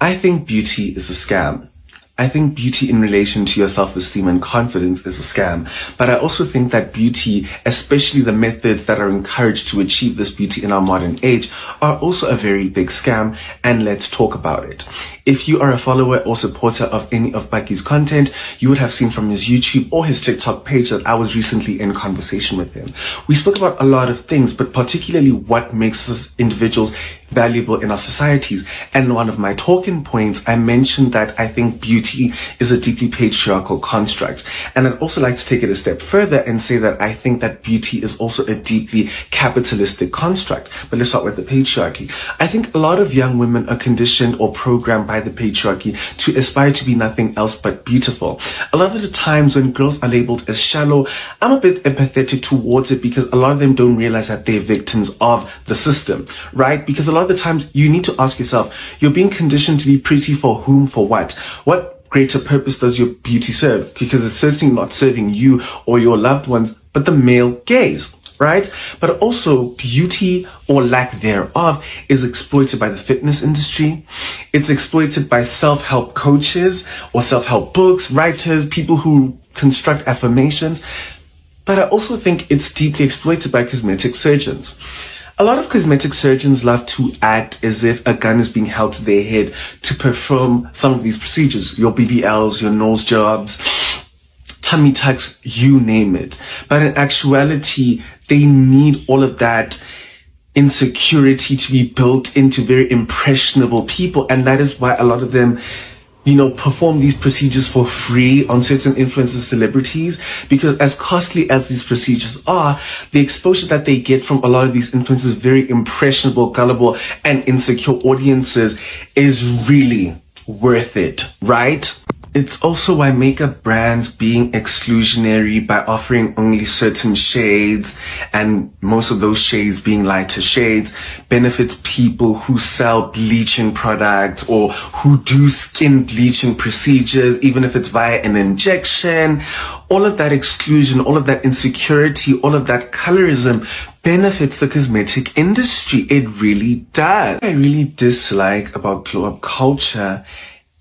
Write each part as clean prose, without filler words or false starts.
I think beauty is a scam. I think beauty in relation to your self-esteem and confidence is a scam. But I also think that beauty, especially the methods that are encouraged to achieve this beauty in our modern age, are also a very big scam. And let's talk about it. If you are a follower or supporter of any of Bucky's content, you would have seen from his YouTube or his TikTok page that I was recently in conversation with him. We spoke about a lot of things, but particularly what makes us individuals valuable in our societies. And one of my talking points, I mentioned that I think beauty is a deeply patriarchal construct. And I'd also like to take it a step further and say that I think that beauty is also a deeply capitalistic construct. But let's start with the patriarchy. I think a lot of young women are conditioned or programmed by the patriarchy to aspire to be nothing else but beautiful. A lot of the times when girls are labeled as shallow, I'm a bit empathetic towards it because a lot of them don't realize that they're victims of the system, right? Because a lot of the times you need to ask yourself, you're being conditioned to be pretty for whom, for what? What greater purpose does your beauty serve? Because it's certainly not serving you or your loved ones, but the male gaze, right? But also beauty or lack thereof is exploited by the fitness industry. It's exploited by self-help coaches or self-help books, writers, people who construct affirmations. But I also think it's deeply exploited by cosmetic surgeons. A lot of cosmetic surgeons love to act as if a gun is being held to their head to perform some of these procedures. Your BBLs, your nose jobs, tummy tucks, you name it. But in actuality, they need all of that insecurity to be built into very impressionable people. And that is why a lot of them perform these procedures for free on certain influencers, celebrities, because as costly as these procedures are, the exposure that they get from a lot of these influencers, very impressionable, gullible, and insecure audiences, is really worth it, right? It's also why makeup brands being exclusionary by offering only certain shades, and most of those shades being lighter shades, benefits people who sell bleaching products or who do skin bleaching procedures, even if it's via an injection. All of that exclusion, all of that insecurity, all of that colorism benefits the cosmetic industry. It really does. What I really dislike about glow up culture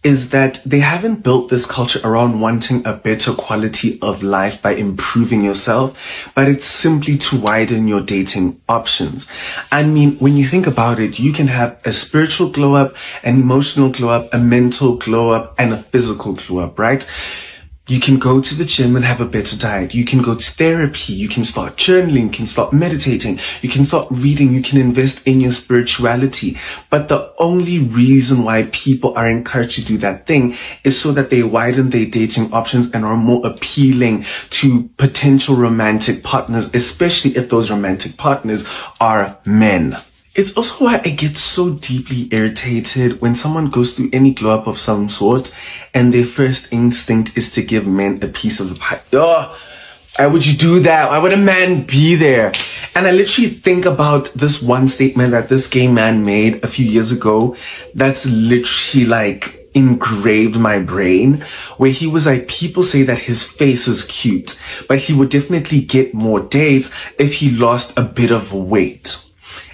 is that they haven't built this culture around wanting a better quality of life by improving yourself, but it's simply to widen your dating options. I mean, when you think about it, you can have a spiritual glow up, an emotional glow up, a mental glow up, and a physical glow up, right? You can go to the gym and have a better diet. You can go to therapy. You can start journaling. You can start meditating. You can start reading. You can invest in your spirituality. But the only reason why people are encouraged to do that thing is so that they widen their dating options and are more appealing to potential romantic partners, especially if those romantic partners are men. It's also why I get so deeply irritated when someone goes through any glow up of some sort and their first instinct is to give men a piece of the pie. Oh, why would you do that? Why would a man be there? And I literally think about this one statement that this gay man made a few years ago that's literally like engraved my brain, where he was like, people say that his face is cute, but he would definitely get more dates if he lost a bit of weight.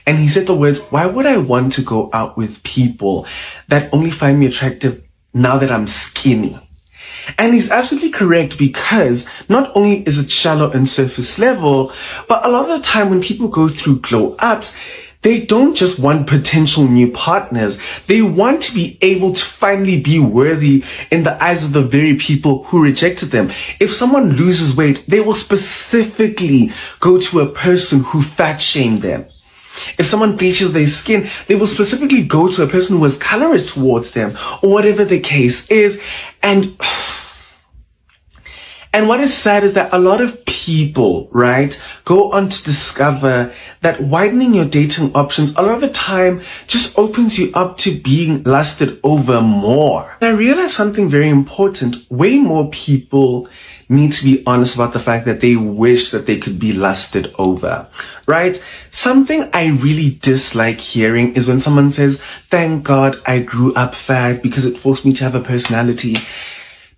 And he said the words, why would I want to go out with people that only find me attractive now that I'm skinny? And he's absolutely correct, because not only is it shallow and surface level, but a lot of the time when people go through glow ups, they don't just want potential new partners. They want to be able to finally be worthy in the eyes of the very people who rejected them. If someone loses weight, they will specifically go to a person who fat shamed them. If someone bleaches their skin, they will specifically go to a person who was colorist towards them, or whatever the case is. And what is sad is that a lot of people, right, go on to discover that widening your dating options a lot of the time just opens you up to being lusted over more. And I realized something very important. Way more people need to be honest about the fact that they wish that they could be lusted over, right? Something I really dislike hearing is when someone says, thank God I grew up fat because it forced me to have a personality.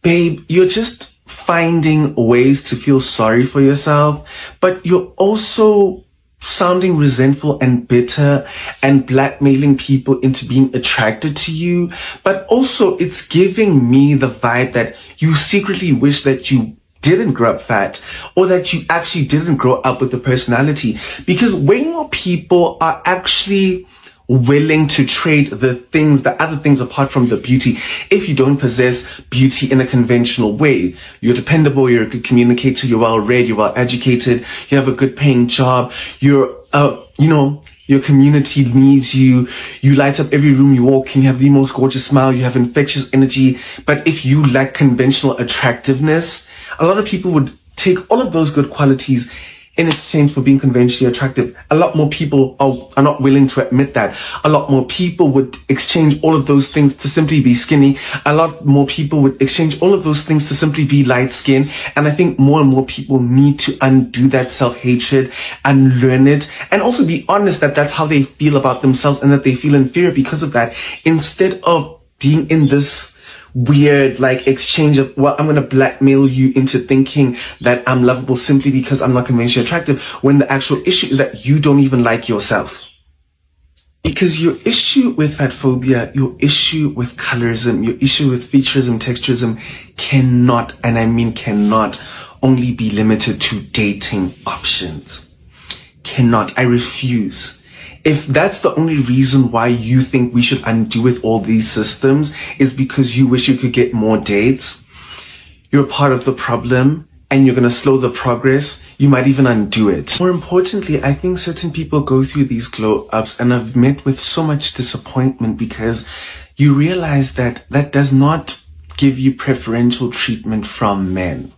Babe, you're just finding ways to feel sorry for yourself, but you're also sounding resentful and bitter and blackmailing people into being attracted to you, but also it's giving me the vibe that you secretly wish that you didn't grow up fat, or that you actually didn't grow up with the personality. Because way more people are actually willing to trade the other things apart from the beauty. If you don't possess beauty in a conventional way, you're dependable, you're a good communicator, you're well read, you're well educated, you have a good paying job, you're your community needs you, you light up every room you walk in, you have the most gorgeous smile, you have infectious energy. But if you lack conventional attractiveness, a lot of people would take all of those good qualities in exchange for being conventionally attractive. A lot more people are not willing to admit that. A lot more people would exchange all of those things to simply be skinny. A lot more people would exchange all of those things to simply be light skin. And I think more and more people need to undo that self-hatred and learn it, and also be honest that that's how they feel about themselves and that they feel inferior because of that, instead of being in this weird exchange of, well, I'm going to blackmail you into thinking that I'm lovable simply because I'm not conventionally attractive, when the actual issue is that you don't even like yourself. Because your issue with fat phobia, your issue with colorism, your issue with featureism, texturism cannot, and I mean cannot, only be limited to dating options. Cannot. I refuse. If that's the only reason why you think we should undo with all these systems is because you wish you could get more dates, you're part of the problem and you're going to slow the progress. You might even undo it. More importantly, I think certain people go through these glow ups and have met with so much disappointment because you realize that that does not give you preferential treatment from men.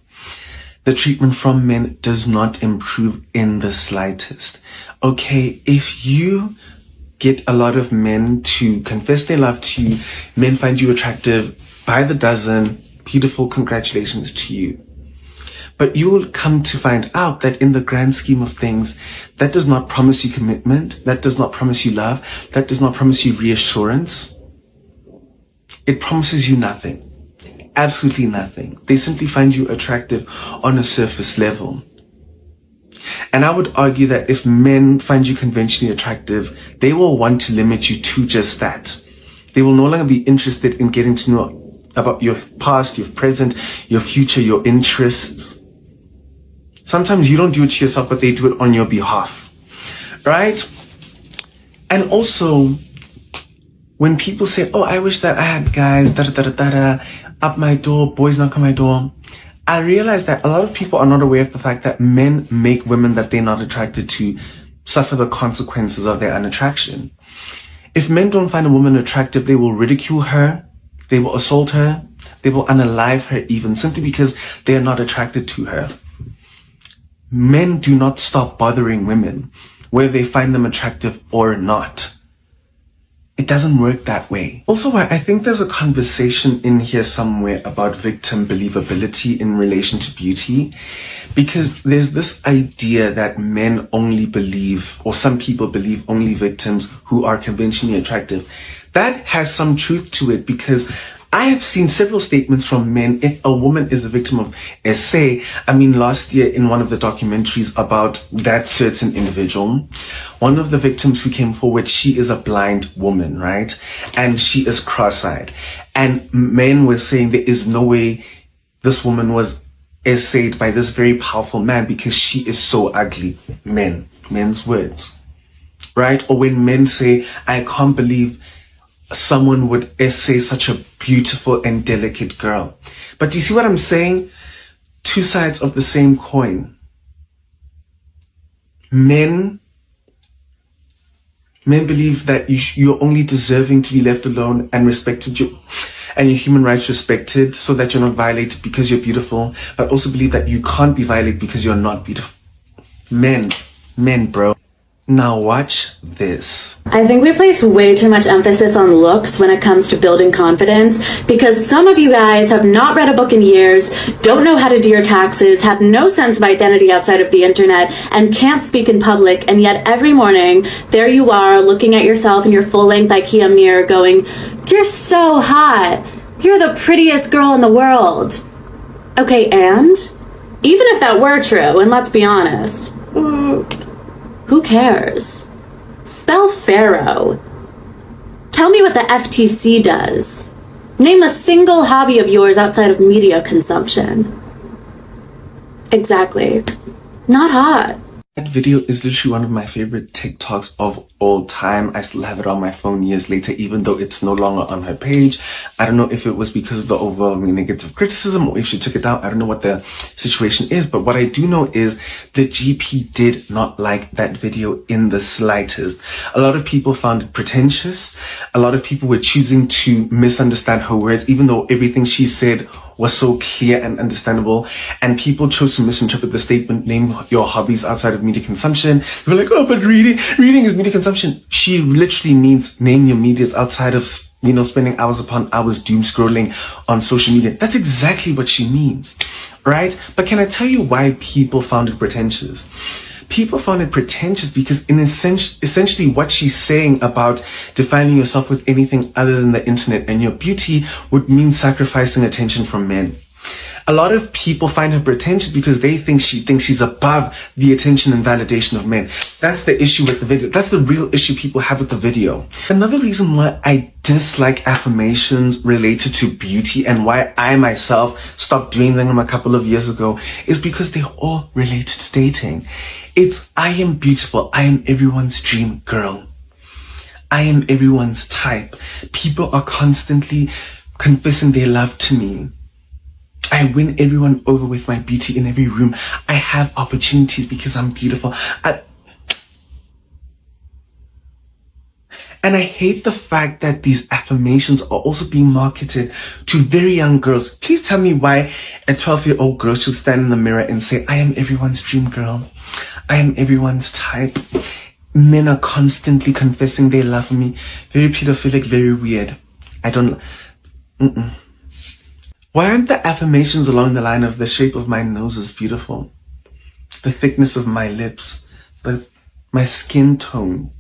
The treatment from men does not improve in the slightest. Okay, if you get a lot of men to confess their love to you, men find you attractive by the dozen, beautiful, congratulations to you. But you will come to find out that in the grand scheme of things, that does not promise you commitment, that does not promise you love, that does not promise you reassurance. It promises you nothing. Absolutely nothing. They simply find you attractive on a surface level. And I would argue that if men find you conventionally attractive, they will want to limit you to just that. They will no longer be interested in getting to know about your past, your present, your future, your interests. Sometimes you don't do it to yourself, but they do it on your behalf. Right? And also, when people say, oh, I wish that I had guys, up my door, boys knock on my door, I realize that a lot of people are not aware of the fact that men make women that they're not attracted to suffer the consequences of their unattraction. If men don't find a woman attractive, they will ridicule her, they will assault her, they will unalive her even, simply because they are not attracted to her. Men do not stop bothering women, whether they find them attractive or not. It doesn't work that way. Also, I think there's a conversation in here somewhere about victim believability in relation to beauty, because there's this idea that men only believe, or some people believe only victims who are conventionally attractive. That has some truth to it, because I have seen several statements from men. If a woman is a victim of SA, last year in one of the documentaries about that certain individual, one of the victims who came forward, she is a blind woman, right? And she is cross-eyed. And men were saying there is no way this woman was essayed by this very powerful man because she is so ugly. Men's words, right? Or when men say, I can't believe someone would essay such a beautiful and delicate girl. But do you see what I'm saying? Two sides of the same coin. Men believe that you're only deserving to be left alone and respected, and your human rights respected, so that you're not violated because you're beautiful, but also believe that you can't be violated because you're not beautiful. Men, bro. Now watch this. I think we place way too much emphasis on looks when it comes to building confidence, because some of you guys have not read a book in years, don't know how to do your taxes, have no sense of identity outside of the internet, and can't speak in public, and yet every morning, there you are looking at yourself in your full-length IKEA mirror going, you're so hot. You're the prettiest girl in the world. Okay, and? Even if that were true, and let's be honest, Who cares? Spell Pharaoh. Tell me what the FTC does. Name a single hobby of yours outside of media consumption. Exactly. Not hot. That video is literally one of my favorite TikToks of all time. I still have it on my phone years later, even though it's no longer on her page. I don't know if it was because of the overwhelming negative criticism or if she took it down. I don't know what the situation is, but what I do know is the GP did not like that video in the slightest. A lot of people found it pretentious. A lot of people were choosing to misunderstand her words, even though everything she said was so clear and understandable, and people chose to misinterpret the statement, name your hobbies outside of media consumption. They were like, oh, but reading is media consumption. She literally means name your medias outside of, spending hours upon hours doom scrolling on social media. That's exactly what she means, right? But can I tell you why people found it pretentious? People found it pretentious because essentially what she's saying about defining yourself with anything other than the internet and your beauty would mean sacrificing attention from men. A lot of people find her pretentious because they think she thinks she's above the attention and validation of men. That's the issue with the video. That's the real issue people have with the video. Another reason why I dislike affirmations related to beauty and why I myself stopped doing them a couple of years ago is because they're all related to dating. It's, I am beautiful. I am everyone's dream girl. I am everyone's type. People are constantly confessing their love to me. I win everyone over with my beauty in every room. I have opportunities because I'm beautiful. And I hate the fact that these affirmations are also being marketed to very young girls. Please tell me why a 12-year-old girl should stand in the mirror and say, I am everyone's dream girl. I am everyone's type. Men are constantly confessing they love me. Very pedophilic, very weird. Why aren't the affirmations along the line of the shape of my nose is beautiful? The thickness of my lips, my skin tone.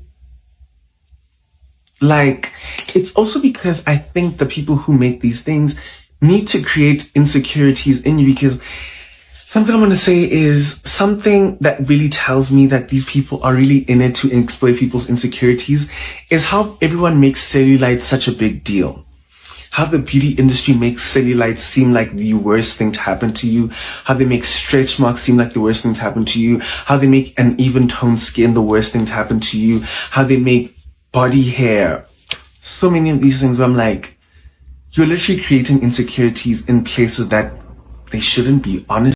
It's also because I think the people who make these things need to create insecurities in you, because something I'm going to say is something that really tells me that these people are really in it to exploit people's insecurities is how everyone makes cellulite such a big deal. How the beauty industry makes cellulite seem like the worst thing to happen to you. How they make stretch marks seem like the worst thing to happen to you. How they make an even toned skin the worst thing to happen to you. How they make body hair. So many of these things where I'm like, you're literally creating insecurities in places that they shouldn't be, honestly.